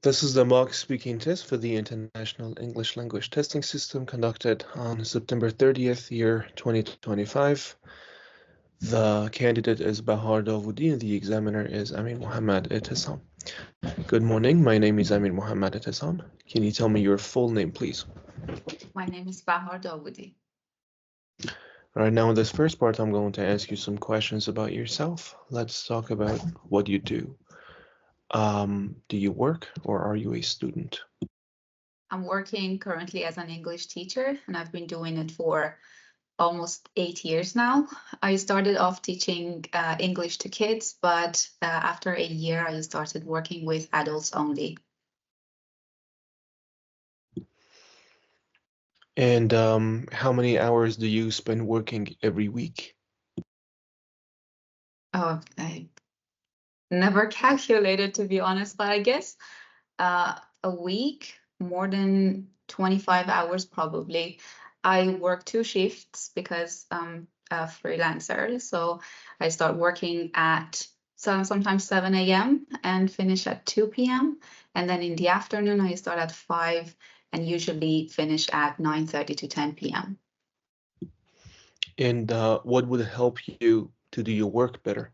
This is the mock speaking test for the International English Language Testing System conducted on September 30th, year 2025. The candidate is Bahar Dawudi and the examiner is Amin Muhammad Itisam. Good morning, my name is Amin Muhammad Itisam. Can you tell me your full name, please? My name is Bahar Dawudi. All right, now in this first part, I'm going to ask you some questions about yourself. Let's talk about what you do. Do you work or are you a student? I'm working currently as an English teacher, and I've been doing it for almost 8 years now. I started off teaching English to kids, but after a year, I started working with adults only. And how many hours do you spend working every week? Oh, I never calculated, to be honest, but I guess a week, more than 25 hours probably. I work 2 shifts because I'm a freelancer. So I start working at sometimes 7 a.m. and finish at 2 p.m. And then in the afternoon, I start at 5 and usually finish at 9:30 to 10 p.m. And what would help you to do your work better?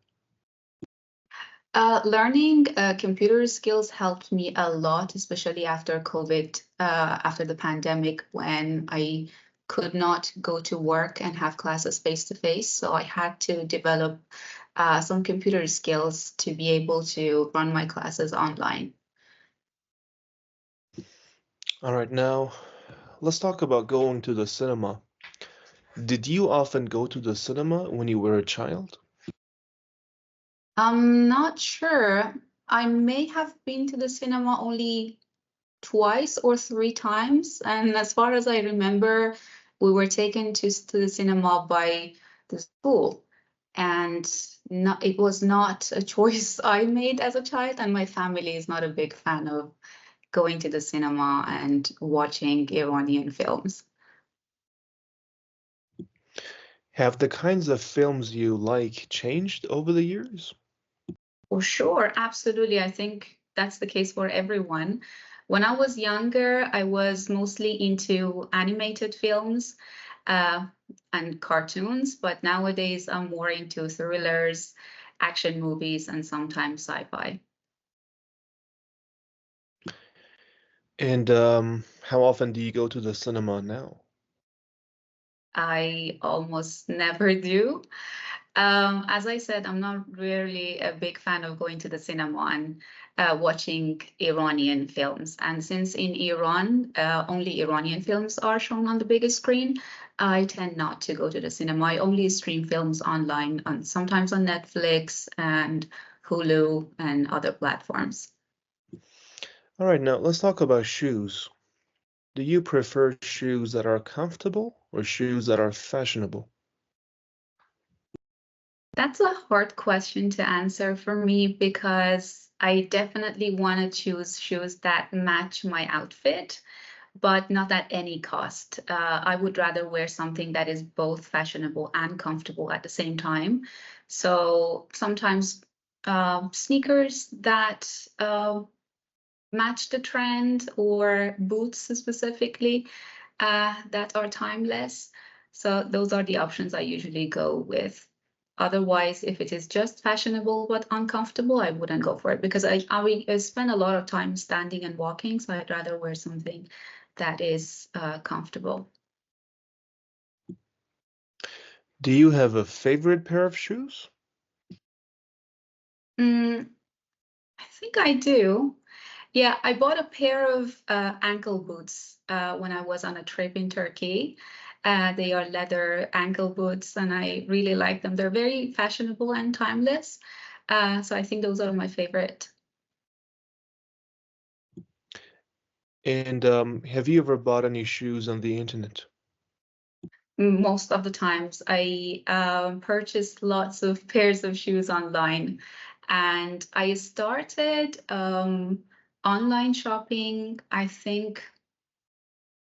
Learning computer skills helped me a lot, especially after COVID, after the pandemic, when I could not go to work and have classes face to face. So I had to develop some computer skills to be able to run my classes online. All right, now let's talk about going to the cinema. Did you often go to the cinema when you were a child? I'm not sure. I may have been to the cinema only twice or 3 times. And as far as I remember, we were taken to the cinema by the school. And it was not a choice I made as a child. And my family is not a big fan of going to the cinema and watching Iranian films. Have the kinds of films you like changed over the years? For sure, absolutely. I think that's the case for everyone. When I was younger, I was mostly into animated films and cartoons, but nowadays I'm more into thrillers, action movies, and sometimes sci-fi. And how often do you go to the cinema now? I almost never do. As I said, I'm not really a big fan of going to the cinema and watching Iranian films. And since in Iran, only Iranian films are shown on the biggest screen, I tend not to go to the cinema. I only stream films online, sometimes on Netflix and Hulu and other platforms. All right, now let's talk about shoes. Do you prefer shoes that are comfortable or shoes that are fashionable? That's a hard question to answer for me because I definitely want to choose shoes that match my outfit, but not at any cost. I would rather wear something that is both fashionable and comfortable at the same time. So sometimes sneakers that match the trend, or boots specifically that are timeless. So those are the options I usually go with. Otherwise, if it is just fashionable but uncomfortable, I wouldn't go for it because I spend a lot of time standing and walking, so I'd rather wear something that is comfortable. Do you have a favorite pair of shoes? I think I do. Yeah, I bought a pair of ankle boots when I was on a trip in Turkey. They are leather ankle boots, and I really like them. They're very fashionable and timeless. So I think those are my favorite. And have you ever bought any shoes on the internet? Most of the times, I purchased lots of pairs of shoes online, and I started online shopping, I think,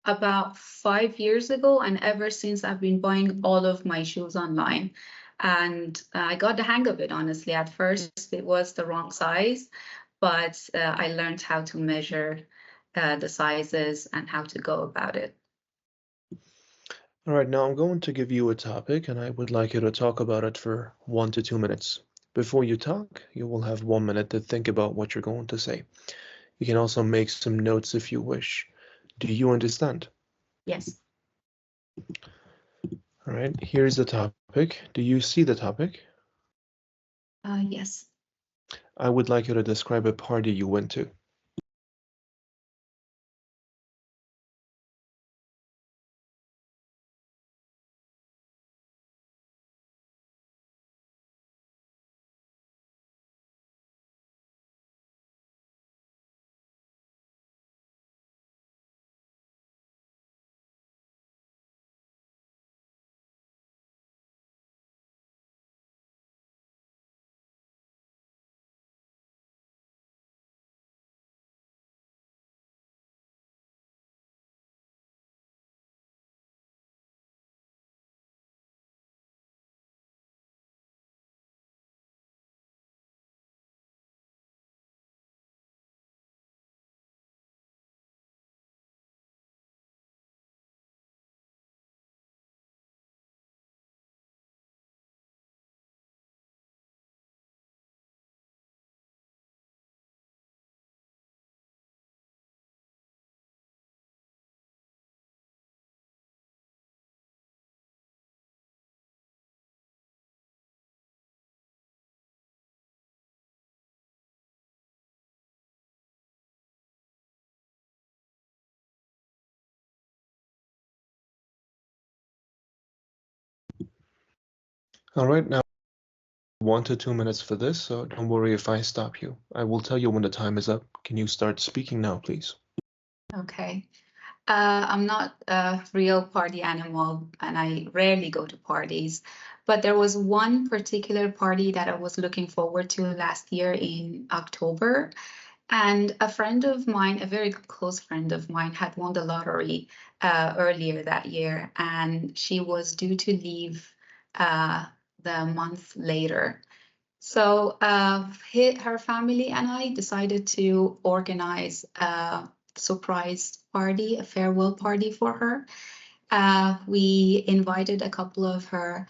about 5 years ago, and ever since I've been buying all of my shoes online. And I got the hang of it, honestly. At first, it was the wrong size, but I learned how to measure the sizes and how to go about it. All right, now I'm going to give you a topic and I would like you to talk about it for 1 to 2 minutes. Before you talk, you will have 1 minute to think about what you're going to say. You can also make some notes if you wish. Do you understand? Yes. All right, here's the topic. Do you see the topic? Yes. I would like you to describe a party you went to. All right, now 1 to 2 minutes for this, so don't worry if I stop you. I will tell you when the time is up. Can you start speaking now, please? Okay. I'm not a real party animal and I rarely go to parties, but there was one particular party that I was looking forward to last year in October. And a friend of mine, a very close friend of mine, had won the lottery earlier that year, and she was due to leave the month later. So her family and I decided to organize a surprise party, a farewell party for her. We invited a couple of her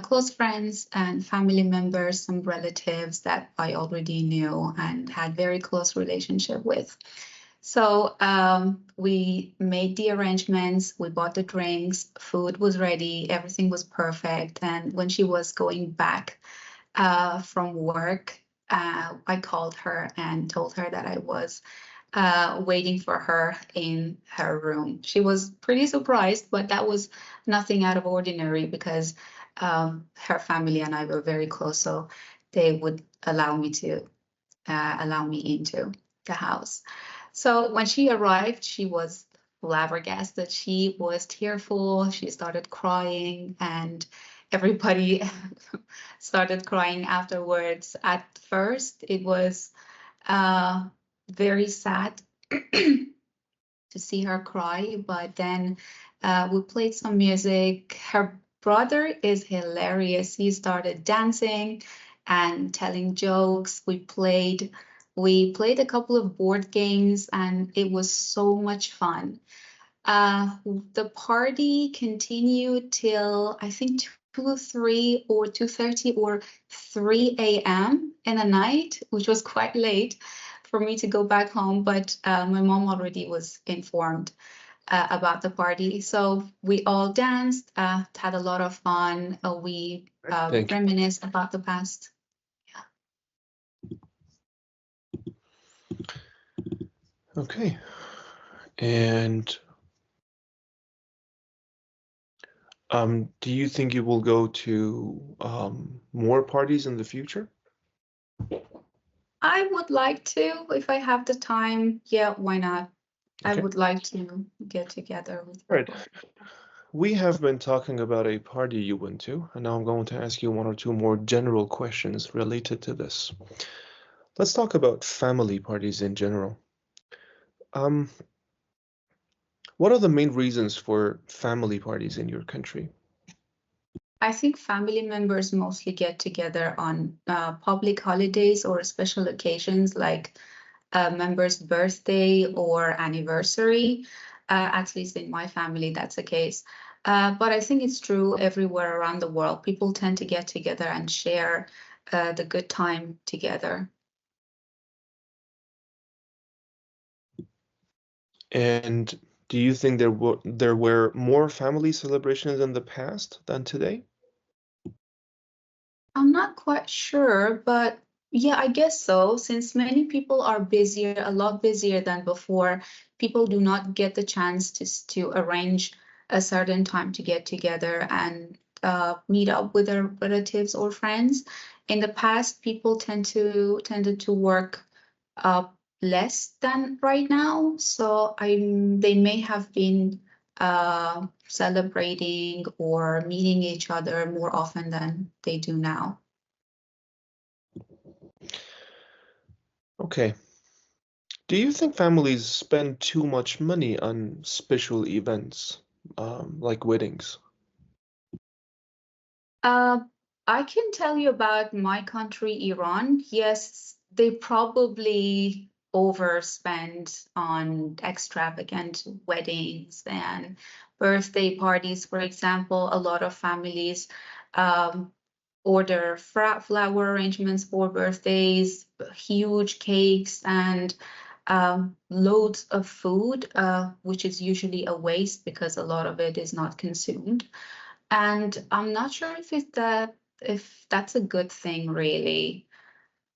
close friends and family members, some relatives that I already knew and had very close relationship with. So we made the arrangements, we bought the drinks, food was ready, everything was perfect. And when she was going back from work, I called her and told her that I was waiting for her in her room. She was pretty surprised, but that was nothing out of ordinary because her family and I were very close, so they would allow me into the house. So when she arrived, she was flabbergasted. She was tearful. She started crying, and everybody started crying afterwards. At first, it was very sad to see her cry, but then we played some music. Her brother is hilarious. He started dancing and telling jokes. We played a couple of board games, and it was so much fun. The party continued till I think 2, 3, or 2:30 or 3 a.m. in the night, which was quite late for me to go back home. But my mom already was informed about the party, so we all danced, had a lot of fun. We Thank you. reminisced about the past. Okay. And do you think you will go to more parties in the future? I would like to, if I have the time. Yeah, why not? I Okay. would like to get together with All right. people. We have been talking about a party you went to, and now I'm going to ask you 1 or 2 more general questions related to this. Let's talk about family parties in general. Um, what are the main reasons for family parties in your country? I think family members mostly get together on public holidays or special occasions like a member's birthday or anniversary. At least in my family, that's the case. But I think it's true everywhere around the world. People tend to get together and share the good time together. And do you think there were more family celebrations in the past than today? I'm not quite sure, but yeah, I guess so. Since many people are busier, a lot busier than before, people do not get the chance to arrange a certain time to get together and meet up with their relatives or friends. In the past, people tended to work less than right now, so they may have been celebrating or meeting each other more often than they do now. Okay. Do you think families spend too much money on special events, like weddings? Uh, I can tell you about my country, Iran. Yes, they probably overspend on extravagant weddings and birthday parties. For example, a lot of families um, order flower arrangements for birthdays, huge cakes, and loads of food, which is usually a waste because a lot of it is not consumed. And I'm not sure if that's a good thing, really.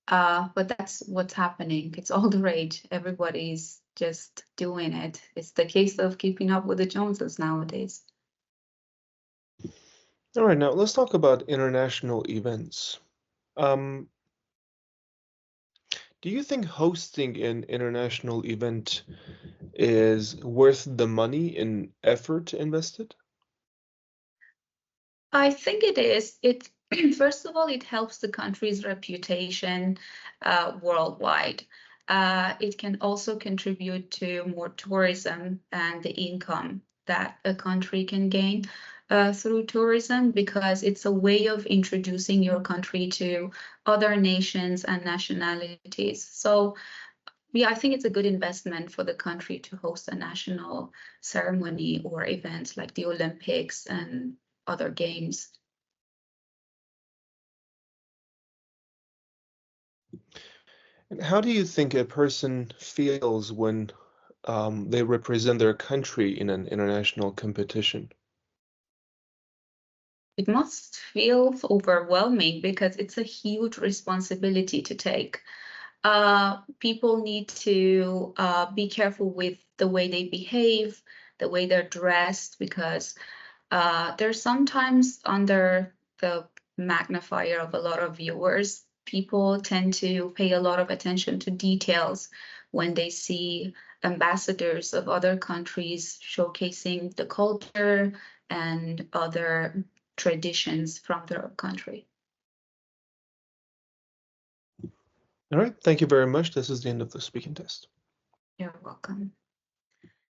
But that's what's happening. It's all the rage. Everybody's just doing it. It's the case of keeping up with the Joneses nowadays. All right, now let's talk about international events. Um, do you think hosting an international event is worth the money and effort invested? I think it is. It first of all, it helps the country's reputation worldwide. It can also contribute to more tourism and the income that a country can gain through tourism because it's a way of introducing your country to other nations and nationalities. So, yeah, I think it's a good investment for the country to host a national ceremony or events like the Olympics and other games. And how do you think a person feels when they represent their country in an international competition? It must feel overwhelming because it's a huge responsibility to take. People need to be careful with the way they behave, the way they're dressed, because they're sometimes under the magnifier of a lot of viewers. People tend to pay a lot of attention to details when they see ambassadors of other countries showcasing the culture and other traditions from their country. All right, thank you very much. This is the end of the speaking test. You're welcome.